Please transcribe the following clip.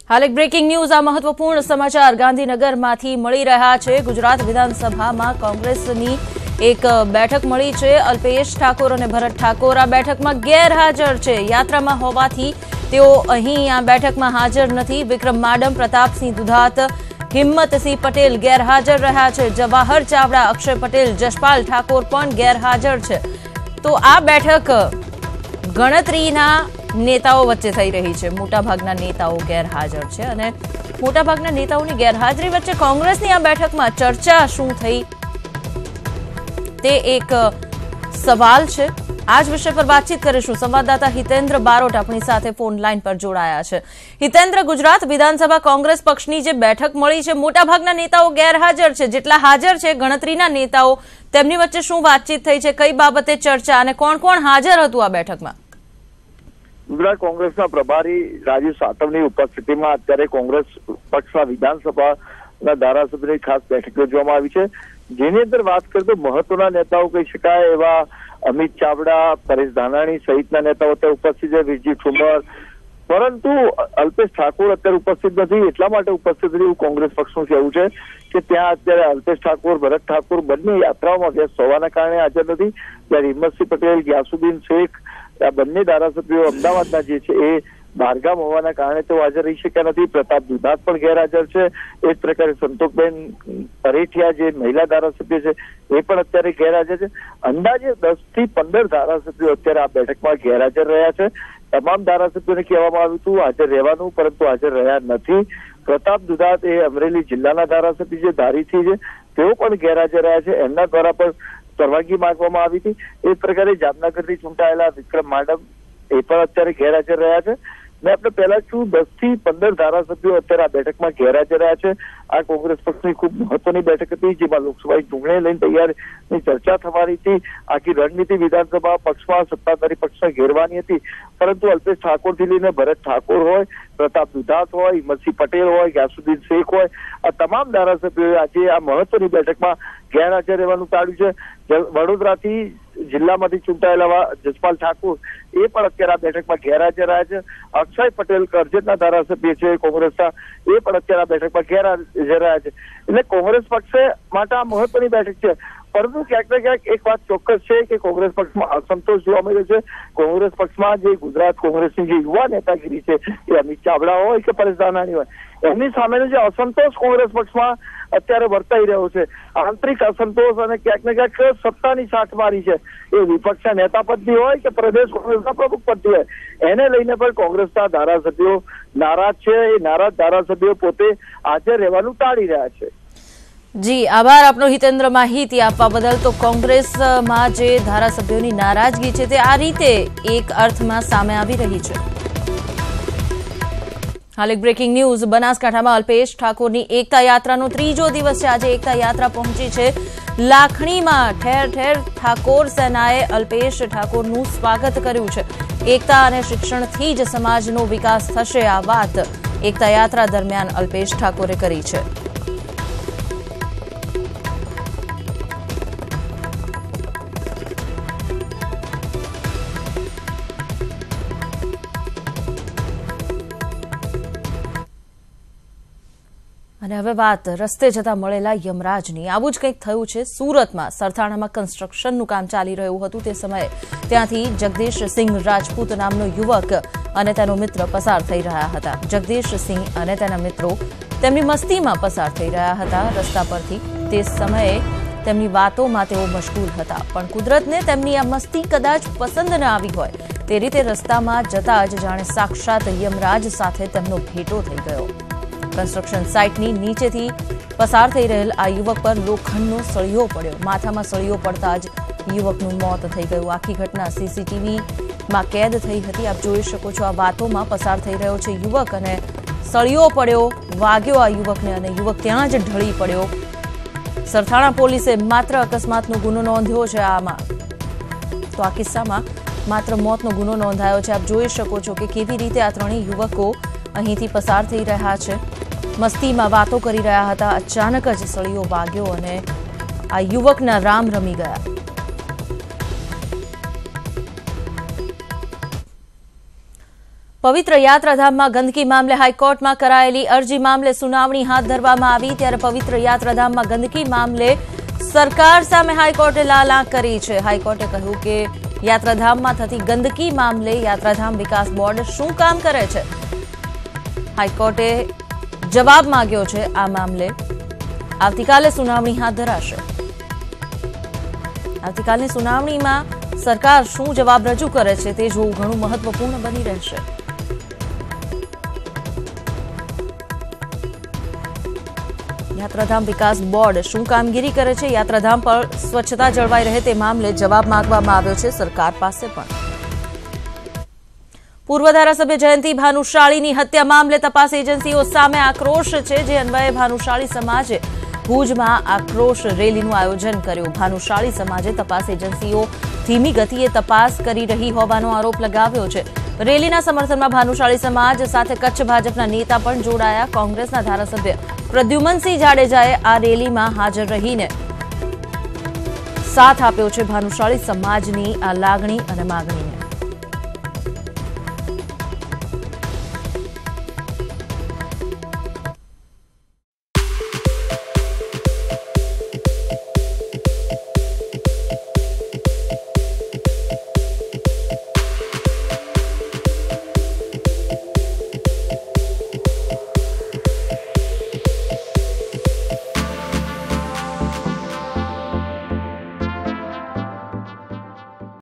हाल एक breaking news आ महत्वपूर्ण समाचार गांधीनगरमांथी मळी रह्या छे। गुजरात विधानसभामां कोंग्रेसनी एक बैठक मळी छे। अल्पेश ठाकोर अने भरत ठाकोर आ बैठकमां गैरहाजर छे। यात्रामां होवाथी तेओ અહીં આ બેઠકમાં હાજર નથી। વિક્રમ માડમ, પ્રતાપસિંહ દુધાત, હિંમતસિંહ પટેલ ગેરહાજર રહ્યા છે। જવાહર ચાવડા, અક્ષય પટેલ, જશપાલ ઠાકોર પણ ગેરહાજર છે। તો આ બેઠક ગણતરીના नेताओं वच्चे थई रही है। मोटाभागना नेताओं गैरहाजर है अने मोटाभागना नेताओनी गैरहाजरी वच्चे कोंग्रेसनी आ बैठकमां चर्चा शुं थई ते एक सवाल है। आज विषय पर बातचीत करीशुं। संवाददाता हितेन्द्र बारोट अपनी साथे फोन लाइन पर जोड़ाया है। हितेन्द्र, गुजरात विधानसभा कोंग्रेस पक्षनी जे बैठक मळी छे, मोटाभागना नेताओ गैरहाजर है, जेटला हाजर है गणतरीना नेताओ, तेमनी वच्चे शुं बातचीत थई छे, कई बाबते चर्चा अने कोण-कोण हाजर हतुं आ बैठकमां? गुजरात कांग्रेसना प्रभारी राजीव सातवनी उपस्थितिमां अत्यारे कांग्रेस पक्षना विधानसभाना धारासभ्योनी खास बैठक योजवामां आवी छे, जेनी अंदर बात करीए तो महत्वना नेताओ कही शकाय एवा अमित चावड़ा, परेश धानाणी सहितना नेताओ अत्यारे उपस्थित छे, विजय ठुमर, परंतु अल्पेश ठाकोर अत्यारे उपस्थित नथी। એટલા માટે ઉપસ્થિત રહ્યું કોંગ્રેસ પક્ષનું કહેવું છે કે ત્યાં અત્યારે અલ્પેશ ઠાકોર, ભરત ઠાકોર બંને યાત્રાઓમાં વ્યસ્ત હોવાના કારણે હાજર નથી। ત્યારે હિંમતસિંહ પટેલ, ગ્યાસુદ્દીન શેખ આ બંને ધારાસભ્યો અમદાવાદના જે છે એ બહારગામ હોવાના કારણે તેઓ હાજર રહી શક્યા નથી। પ્રતાપ દુધાત પણ ગેરહાજર છે। એ જ પ્રકારે સંતોષબેન પરેઠિયા જે મહિલા ધારાસભ્ય છે એ પણ અત્યારે ગેરહાજર છે। અંદાજે 10 થી 15 ધારાસભ્યો અત્યારે આ બેઠકમાં ગેરહાજર રહ્યા છે। તમામ ધારાસભ્યોને કહેવામાં આવ્યું હતું હાજર રહેવાનું, પરંતુ હાજર રહ્યા નથી। પ્રતાપ દુધાત એ અમરેલી જિલ્લાના ધારાસભ્ય છે, ધારીથી છે, તેઓ પણ ગેરહાજર રહ્યા છે। એમના દ્વારા પણ પરવાનગી માંગવામાં આવી હતી। એ પ્રકારે જામનગરથી ચૂંટાયેલા વિક્રમ માડમ એ પણ અત્યારે ગેરહાજર રહ્યા છે। મેં આપણે પહેલા શું 10 થી 15 ધારાસભ્યો અત્યારે આ બેઠકમાં ગેરહાજર રહ્યા છે। આ કોંગ્રેસ પક્ષની ખૂબ મહત્વની બેઠક હતી, જેમાં લોકસભાની ચૂંટણી લઈને તૈયારીની ચર્ચા થવાની હતી। આખી રણનીતિ વિધાનસભા પક્ષમાં સત્તાધારી પક્ષને ઘેરવાની હતી, પરંતુ અલ્પેશ ઠાકોરથી લઈને ભરત ઠાકોર હોય, પ્રતાપ દુધાત હોય, હિંમતસિંહ પટેલ હોય, ગ્યાસુદ્દીન શેખ હોય, આ તમામ ધારાસભ્યોએ આજે આ મહત્વની બેઠકમાં ગેરહાજર રહેવાનું ટાળ્યું છે। વડોદરાથી જિલ્લામાંથી ચૂંટાયેલા જશપાલ ઠાકોર એ પણ અત્યારે આ બેઠકમાં ગેરહાજર રહ્યા છે। અક્ષય પટેલ કરજતના ધારાસભ્ય છે કોંગ્રેસના, એ પણ અત્યારે આ બેઠકમાં ગેરહાજર રહ્યા છે। એટલે કોંગ્રેસ પક્ષે માટે આ મહત્વની બેઠક છે, પરંતુ ક્યાંક ને ક્યાંક એક વાત ચોક્કસ છે કે કોંગ્રેસ પક્ષમાં અસંતોષ જોવા મળ્યો છે। કોંગ્રેસ પક્ષમાં જે ગુજરાત કોંગ્રેસની જે યુવા નેતાગીરી છે એ અમિત ચાવડા હોય કે પરેશ ધાનાણી હોય, એમની સામેનો જે અસંતોષ કોંગ્રેસ પક્ષમાં અત્યારે વર્તાઈ રહ્યો છે, આંતરિક અસંતોષ અને ક્યાંક ને ક્યાંક સત્તાની છાંટમારી છે, એ વિપક્ષના નેતા પદની હોય કે પ્રદેશ કોંગ્રેસના પ્રમુખ પદની હોય, એને લઈને પણ કોંગ્રેસના ધારાસભ્યો નારાજ છે। એ નારાજ ધારાસભ્યો પોતે હાજર રહેવાનું ટાળી રહ્યા છે। જી આભાર આપનો हितेन्द्र, माहिती आपवा बदल। तो कोंग्रेसमां जे धारासभ्योनी नाराजगी छे ते आ रीते एक अर्थमां सामे आवी रही छे। हाल एक ब्रेकिंग न्यूज बनासकांठामां अल्पेश ठाकोरनी एकता यात्रानो त्रीजो दिवस छे। आज एकता यात्रा पहोंची छे लाखणीमां। ठेर ठेर ठाकोर सेनाए अल्पेश ठाकोरनुं स्वागत कर्युं छे। एकता अने शिक्षणथी ज समाजनो विकास थशे, आ वात एकता यात्रा दरमियान अल्पेश ठाकोरे करी छे। અને હવે વાત રસ્તે જતા મળેલા યમરાજની। આવું જ કંઈક થયું છે સુરતમાં। સરથાણામાં કન્સ્ટ્રક્શનનું કામ ચાલી રહ્યું હતું તે સમયે ત્યાંથી જગદીશસિંહ રાજપૂત નામનો યુવક અને તેનો મિત્ર પસાર થઈ રહ્યા હતા। જગદીશસિંહ અને તેના મિત્રો તેમની મસ્તીમાં પસાર થઈ રહ્યા હતા રસ્તા પરથી। તે સમયે તેમની વાતોમાં તેઓ મશગુલ હતા, પણ કુદરતને તેમની આ મસ્તી કદાચ પસંદ ન આવી હોય તે રીતે રસ્તામાં જતા જ જાણે સાક્ષાત યમરાજ સાથે તેમનો ભેટો થઈ ગયો। કન્સ્ટ્રક્શન સાઇટની નીચેથી પસાર થઈ રહેલ આ યુવક પર લોખંડનો સળિયો પડ્યો। માથામાં સળિયો પડતા જ યુવકનું મોત થઈ ગયું। આખી ઘટના સીસીટીવીમાં કેદ થઈ હતી। આપ જોઈ શકો છો, આ વાતોમાં પસાર થઈ રહ્યો છે યુવક અને સળિયો પડ્યો, વાગ્યો આ યુવકને અને યુવક ત્યાં જ ઢળી પડ્યો। સરથાણા પોલીસે માત્ર અકસ્માતનો ગુનો નોંધ્યો છે આમાં। તો આ કિસ્સામાં માત્ર મોતનો ગુનો નોંધાયો છે। આપ જોઈ શકો છો કે કેવી રીતે આ ત્રણેય યુવકો અહીંથી પસાર થઈ રહ્યા છે, મસ્તીમાં વાતો કરી રહ્યા હતા। અચાનક જ સળિયો વાગ્યો અને આ યુવકના રામ રમી ગયા। પવિત્ર યાત્રાધામમાં ગંદકી મામલે હાઈકોર્ટમાં કરાયેલી અરજી મામલે સુનાવણી હાથ ધરવામાં આવી ત્યારે પવિત્ર યાત્રાધામમાં ગંદકી મામલે સરકાર સામે હાઈકોર્ટે લાલ આંખ કરી છે. હાઈકોર્ટે કહ્યું કે યાત્રાધામમાં થતી ગંદકી મામલે યાત્રાધામ વિકાસ બોર્ડ શું કામ કરે છે. હાઈકોર્ટે જવાબ માંગ્યો છે. આ મામલે આવતીકાલે સુનાવણી હાથ ધરાશે. આવતીકાલની સુનાવણીમાં સરકાર શું જવાબ રજૂ કરે છે તે જોવું ઘણું મહત્વપૂર્ણ બની રહેશે. યાત્રાધામ વિકાસ બોર્ડ શું કામગીરી કરે છે, યાત્રાધામ પર સ્વચ્છતા જળવાઈ રહે તે મામલે જવાબ માંગવામાં આવ્યો છે સરકાર પાસે પણ. પૂર્વ ધારાસભ્ય જયંતિ ભાનુશાળીની હત્યા મામલે તપાસ એજન્સીઓ સામે આક્રોશ છે, જે અન્વયે ભાનુશાળી સમાજે ભુજમાં આક્રોશ રેલીનું આયોજન કર્યું. ભાનુશાળી સમાજે તપાસ એજન્સીઓ ધીમી ગતિએ તપાસ કરી રહી હોવાનો આરોપ લગાવ્યો છે. રેલીના સમર્થનમાં ભાનુશાળી સમાજ સાથે કચ્છ ભાજપના નેતા પણ જોડાયા. કોંગ્રેસના ધારાસભ્ય પ્રદ્યુમનસિંહ જાડેજાએ આ રેલીમાં હાજર રહીને સાથ આપ્યો છે ભાનુશાળી સમાજની આ લાગણી અને માગણી.